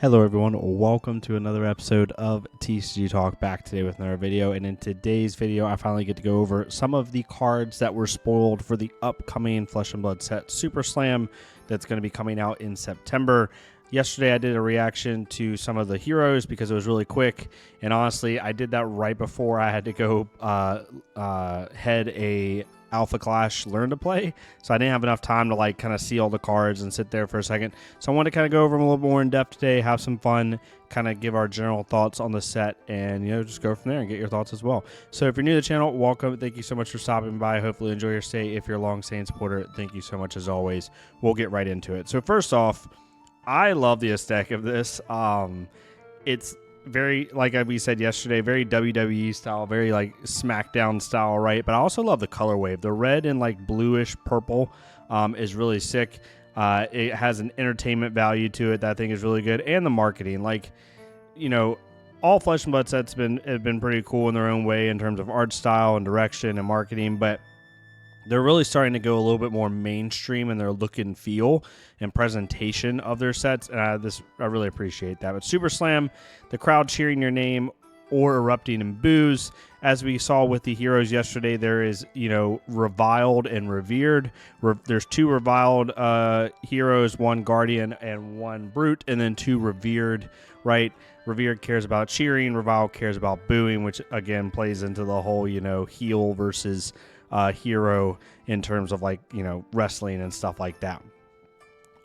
Hello everyone, welcome to another episode of TCG Talk, back today with another video. And in today's video I finally get to go over some of the cards that were spoiled for the upcoming Flesh and Blood set Super Slam that's going to be coming out in September. Yesterday I did a reaction to some of the heroes because it was really quick, and honestly I did that right before I had to go head a Alpha Clash learn to play, so I didn't have enough time to like kind of see all the cards and sit there for a second. So I want to kind of go over them a little more in depth today, have some fun, kind of give our general thoughts on the set, and just go from there and get your thoughts as well. So if you're new to the channel, welcome. Thank you so much for stopping by. Hopefully enjoy your stay. If you're a long-standing supporter, thank you so much as always. We'll get right into it. So first off, I love the aesthetic of this. It's very, like we said yesterday, very WWE style, very like SmackDown style, right? But I also love the color wave. The red and like bluish purple is really sick. It has an entertainment value to it that I think is really good, and the marketing, like, all Flesh and Blood sets have been pretty cool in their own way in terms of art style and direction and marketing, but they're really starting to go a little bit more mainstream in their look and feel and presentation of their sets, and I really appreciate that. But Super Slam, the crowd cheering your name or erupting in boos. As we saw with the heroes yesterday, there is, reviled and revered. There's two reviled heroes, one guardian and one brute, and then two revered, right? Revered cares about cheering, reviled cares about booing, which again plays into the whole, heel versus hero in terms of like, wrestling and stuff like that.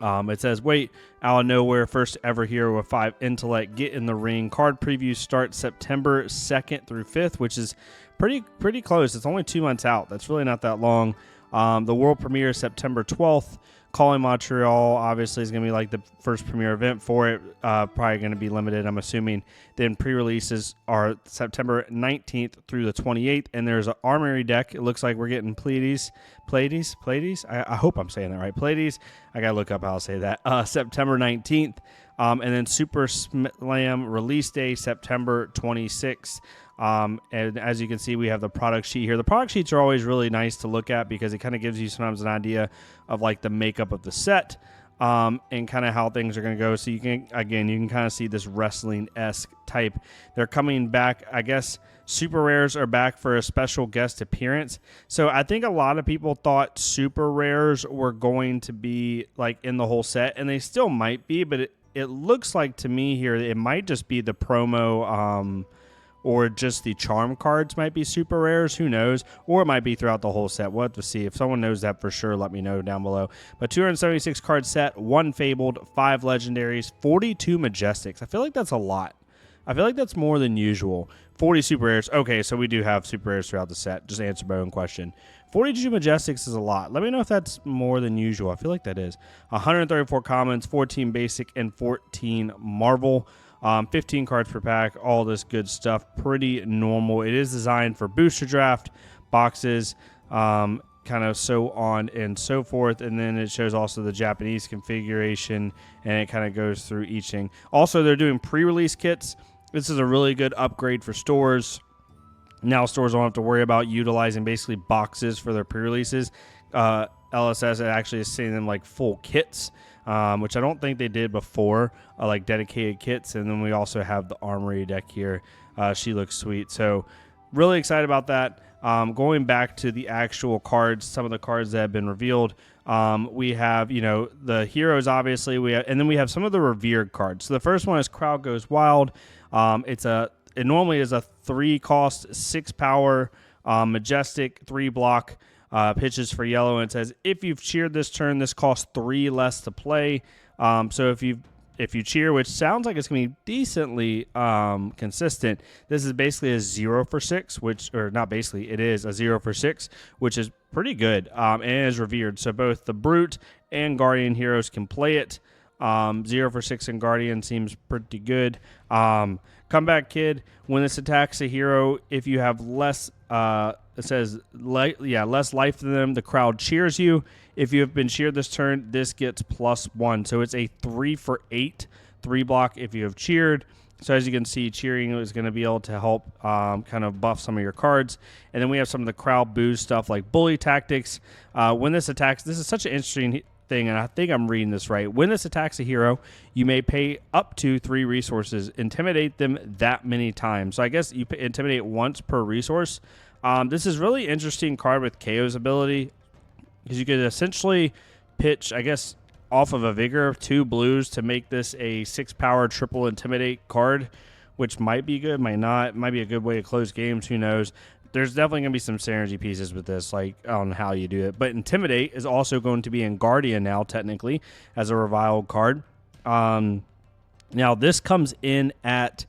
It says, wait, out of nowhere, first ever hero with 5 intellect, get in the ring. Card previews start September 2nd through 5th, which is pretty close. It's only 2 months out. That's really not that long. The world premiere is September 12th. Calling Montreal obviously is going to be like the first premiere event for it. Probably going to be limited, I'm assuming. Then pre-releases are September 19th through the 28th, and there's an Armory deck. It looks like we're getting Pleiades. I hope I'm saying that right. Pleiades. I got to look up how to say that. September 19th. And then Super Slam release day, September 26th. And as you can see, we have the product sheet here. The product sheets are always really nice to look at because it kind of gives you sometimes an idea of like the makeup of the set and kind of how things are going to go. So you can kind of see this wrestling-esque type. They're coming back, I guess. Super rares are back for a special guest appearance. So I think a lot of people thought super rares were going to be like in the whole set, and they still might be, but it looks like to me here it might just be the promo or just the charm cards might be super rares. Who knows? Or it might be throughout the whole set. We'll have to see. If someone knows that for sure, let me know down below. But 276 card set, 1 Fabled, 5 Legendaries, 42 Majestics. I feel like that's a lot. I feel like that's more than usual. 40 super rares. Okay, so we do have super rares throughout the set. Just answer my own question. 42 Majestics is a lot. Let me know if that's more than usual. I feel like that is. 134 commons, 14 basic, and 14 Marvel. 15 cards per pack, all this good stuff. Pretty normal. It is designed for booster draft, boxes, kind of so on and so forth. And then it shows also the Japanese configuration, and it kind of goes through each thing. Also, they're doing pre-release kits. This is a really good upgrade for stores. Now stores don't have to worry about utilizing basically boxes for their pre-releases. LSS actually is sending them like full kits, which I don't think they did before, like dedicated kits. And then we also have the Armory deck here. She looks sweet. So really excited about that. Going back to the actual cards, some of the cards that have been revealed, we have, the heroes, obviously, and then we have some of the revered cards. So the first one is Crowd Goes Wild. It normally is a 3 cost, 6 power, majestic, 3 block, pitches for yellow, and it says if you've cheered this turn, this costs 3 less to play. So if you cheer, which sounds like it's gonna be decently consistent, this is basically a 0 for 6, it is a 0 for 6, which is pretty good, and it is revered. So both the Brute and Guardian heroes can play it. 0 for 6 and Guardian seems pretty good. Comeback Kid, when this attacks a hero, if you have less, it says less life than them, the crowd cheers you. If you have been cheered this turn, this gets +1. So it's a 3 for 8, 3 block if you have cheered. So as you can see, cheering is going to be able to help kind of buff some of your cards. And then we have some of the crowd boost stuff like Bully Tactics. When this attacks, this is such an interesting thing, and I think I'm reading this right. When this attacks a hero, you may pay up to 3 resources. Intimidate them that many times. So I guess you intimidate once per resource. This is really interesting card with KO's ability, because you could essentially pitch, I guess, off of a Vigor of 2 blues to make this a 6-power triple intimidate card, which might be good, might not. Might be a good way to close games. Who knows? There's definitely going to be some synergy pieces with this, like on how you do it. But Intimidate is also going to be in Guardian now, technically, as a reviled card. Now, this comes in at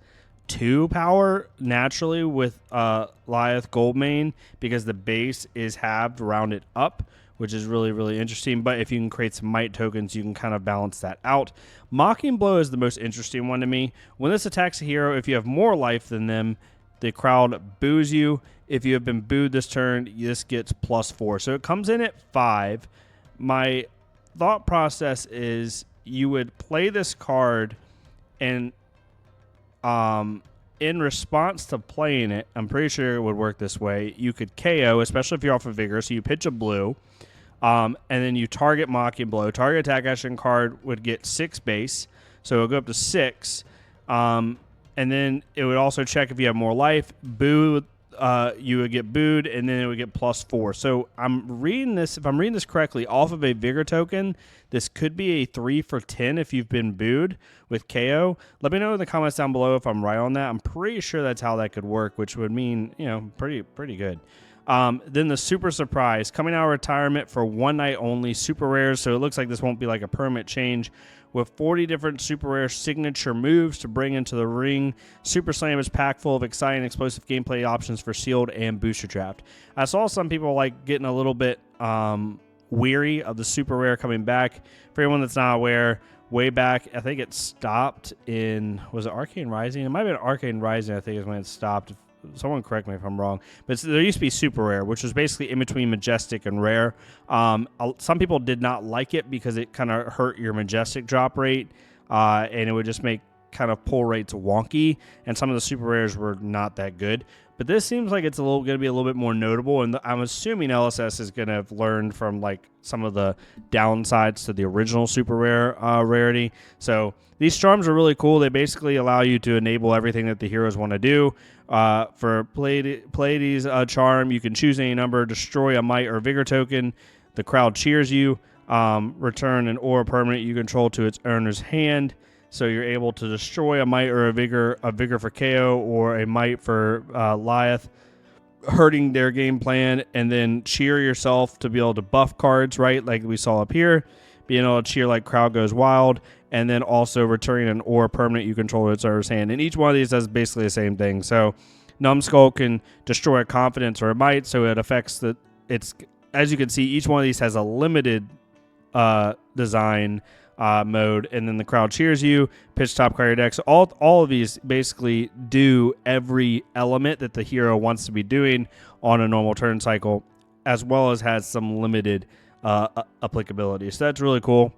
2 power naturally with Lyeth Goldmane, because the base is halved, rounded up, which is really, really interesting. But if you can create some might tokens, you can kind of balance that out. Mocking Blow is the most interesting one to me. When this attacks a hero, if you have more life than them, the crowd boos you. If you have been booed this turn, this gets +4. So it comes in at 5. My thought process is you would play this card, and in response to playing it, I'm pretty sure it would work this way. You could KO, especially if you're off of Vigor. So you pitch a blue, and then you target Mocking Blow. Target attack action card would get 6 base, so it'll go up to 6. And then it would also check if you have more life. Boo, you would get booed, and then it would get +4. So I'm reading this, if I'm reading this correctly, off of a Vigor token, this could be a 3 for 10 if you've been booed with KO. Let me know in the comments down below if I'm right on that. I'm pretty sure that's how that could work, which would mean, you know, pretty good. Then the Super Surprise, coming out of retirement for 1 night only, super rares, so it looks like this won't be like a permanent change, with 40 different super rare signature moves to bring into the ring. Super Slam is packed full of exciting, explosive gameplay options for sealed and booster draft. I saw some people like getting a little bit weary of the super rare coming back. For anyone that's not aware, way back, I think it stopped in, was it Arcane Rising? It might have been Arcane Rising, I think is when it stopped. Someone correct me if I'm wrong, but there used to be super rare, which was basically in between majestic and rare. Some people did not like it because it kind of hurt your majestic drop rate, and it would just make kind of pull rates wonky, and some of the super rares were not that good. But this seems like it's going to be a little bit more notable, and I'm assuming LSS is going to have learned from like some of the downsides to the original super rare rarity. So these charms are really cool. They basically allow you to enable everything that the heroes want to do. For Pleiades charm, you can choose any number, destroy a might or vigor token. The crowd cheers you. Return an aura permanent you control to its owner's hand. So you're able to destroy a might or a vigor for KO, or a might for Lyeth, hurting their game plan, and then cheer yourself to be able to buff cards, right? Like we saw up here, being able to cheer like Crowd Goes Wild, and then also returning an aura permanent you control to its owner's hand. And each one of these does basically the same thing. So Numbskull can destroy a confidence or a might, so it affects as you can see, each one of these has a limited design mode, and then the crowd cheers you, pitch top card your deck. So all of these basically do every element that the hero wants to be doing on a normal turn cycle, as well as has some limited applicability. So that's really cool.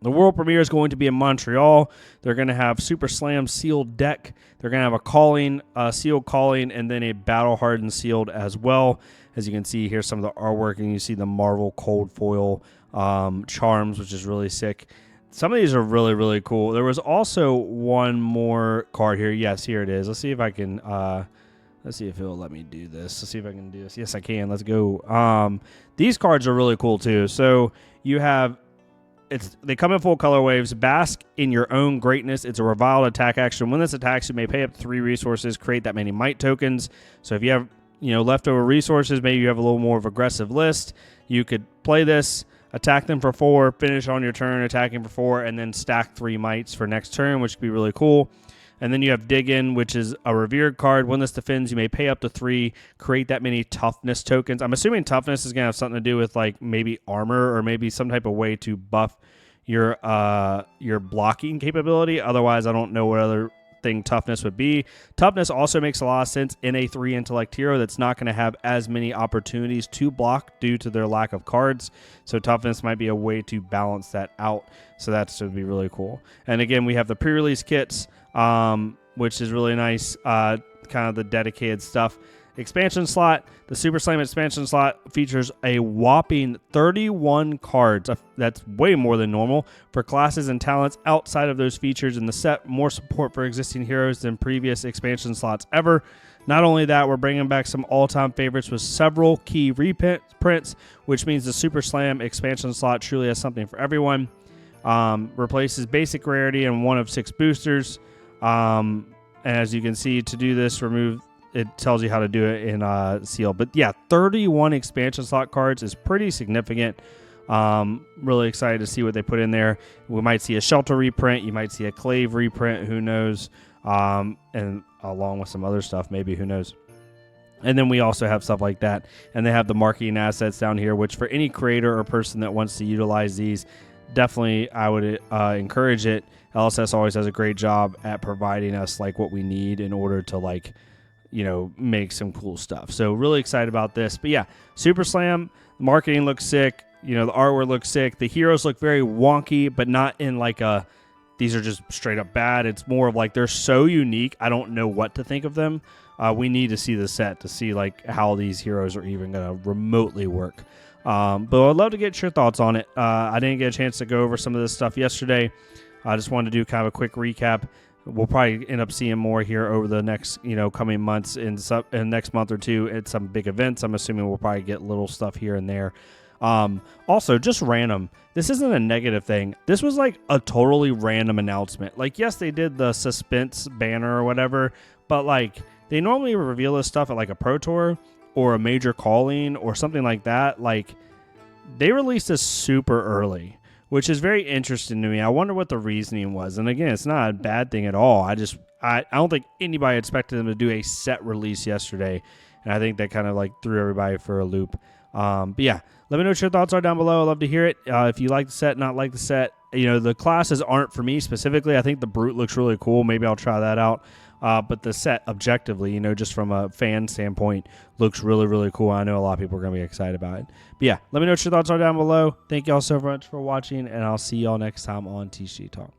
The world premiere is going to be in Montreal. They're going to have Super Slam sealed deck. They're going to have a calling, sealed calling, and then a battle hardened sealed as well. As you can see, here's some of the artwork, and you see the Marvel cold foil charms, which is really sick. Some of these are really, really cool. There was also one more card here. Yes, here it is. Let's see if I can. Let's see if it'll let me do this. Let's see if I can do this. Yes, I can. Let's go. These cards are really cool too. So you have. They come in full color waves. Bask in your own greatness. It's a reviled attack action. When this attacks, you may pay up to 3 resources, create that many might tokens. So if you have leftover resources, maybe you have a little more of aggressive list, you could play this, attack them for 4, finish on your turn attacking for 4, and then stack 3 mights for next turn, which could be really cool. And then you have Dig In, which is a revered card. When this defends, you may pay up to 3, create that many toughness tokens. I'm assuming toughness is going to have something to do with like maybe armor or maybe some type of way to buff your blocking capability. Otherwise, I don't know what other thing toughness would be. Toughness also makes a lot of sense in a 3 intellect hero that's not going to have as many opportunities to block due to their lack of cards. So toughness might be a way to balance that out. So that's going to be really cool. And again, we have the pre-release kits, which is really nice, kind of the dedicated stuff. expansion slot. The Super Slam expansion slot features a whopping 31 cards. That's way more than normal for classes and talents outside of those features in the set. More support for existing heroes than previous expansion slots ever. Not only that, we're bringing back some all-time favorites with several key reprints, which means the Super Slam expansion slot truly has something for everyone. Replaces basic rarity and 1 of 6 boosters. And as you can see, to do this, it tells you how to do it in Seal. But yeah, 31 expansion slot cards is pretty significant. Really excited to see what they put in there. We might see a Shelter reprint. You might see a Clave reprint. Who knows? And along with some other stuff, maybe, who knows. And then we also have stuff like that. And they have the marketing assets down here, which for any creator or person that wants to utilize these, definitely I would encourage it. LSS always does a great job at providing us like what we need in order to make some cool stuff. So really excited about this. But yeah, Super Slam, the marketing looks sick. The artwork looks sick. The heroes look very wonky, but not in like a these are just straight up bad. It's more of like they're so unique, I don't know what to think of them. We need to see the set to see like how these heroes are even going to remotely work. But I'd love to get your thoughts on it. I didn't get a chance to go over some of this stuff yesterday. I just wanted to do kind of a quick recap. We'll probably end up seeing more here over the next, coming months in next month or two at some big events. I'm assuming we'll probably get little stuff here and there. Also, just random. This isn't a negative thing. This was like a totally random announcement. Like, yes, they did the suspense banner or whatever, but like they normally reveal this stuff at like a Pro Tour or a major calling or something like that. Like, they released this super early, which is very interesting to me. I wonder what the reasoning was. And again, it's not a bad thing at all. I don't think anybody expected them to do a set release yesterday. And I think that kind of like threw everybody for a loop. But yeah, let me know what your thoughts are down below. I'd love to hear it. If you like the set, not like the set, the classes aren't for me specifically. I think the Brute looks really cool. Maybe I'll try that out. But the set objectively, just from a fan standpoint, looks really, really cool. I know a lot of people are going to be excited about it. But yeah, let me know what your thoughts are down below. Thank you all so much for watching, and I'll see y'all next time on TCG Talk.